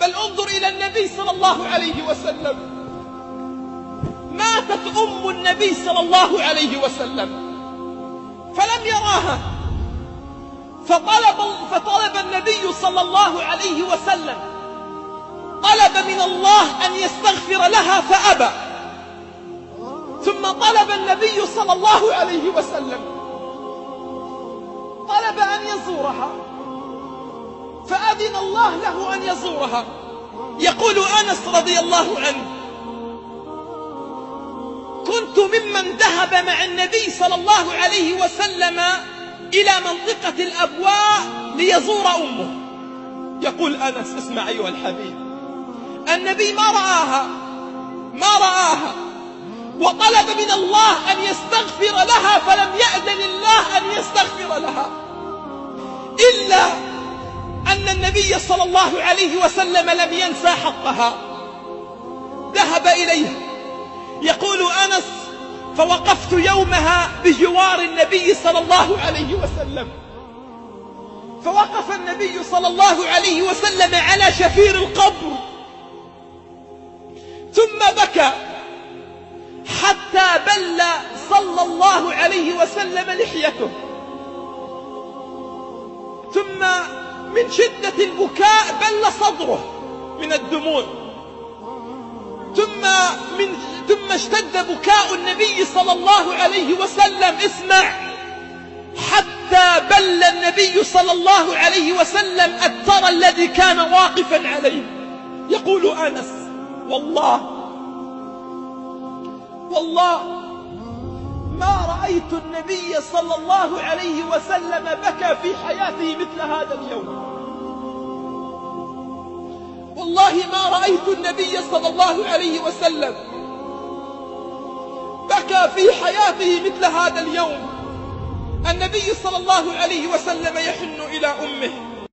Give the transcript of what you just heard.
بل انظر إلى النبي صلى الله عليه وسلم. ماتت أم النبي صلى الله عليه وسلم فلم يراها، فطلب النبي صلى الله عليه وسلم، طلب من الله أن يستغفر لها فأبى. ثم طلب النبي صلى الله عليه وسلم، طلب أن يزورها فأذن الله له أن يزورها. يقول أنس رضي الله عنه: كنت ممن ذهب مع النبي صلى الله عليه وسلم إلى منطقة الأبواء ليزور أمه. يقول أنس: اسمع أيها الحبيب، النبي ما رآها وطلب من الله أن يستغفر لها فلم يأذن الله أن يستغفر لها، إلا أن النبي صلى الله عليه وسلم لم ينسى حقها، ذهب إليها. يقول أنس: فوقفت يومها بجوار النبي صلى الله عليه وسلم، فوقف النبي صلى الله عليه وسلم على شفير القبر ثم بكى حتى بل صلى الله عليه وسلم لحيته، ثم من شدة البكاء بل صدره من الدموع، ثم اشتد بكاء النبي صلى الله عليه وسلم، اسمع، حتى بل النبي صلى الله عليه وسلم الترى الذي كان واقفا عليه. يقول أنس: والله ما رأيت النبي صلى الله عليه وسلم بكى في حياته مثل هذا اليوم. والله ما رأيت النبي صلى الله عليه وسلم بكى في حياته مثل هذا اليوم. النبي صلى الله عليه وسلم يحن إلى أمه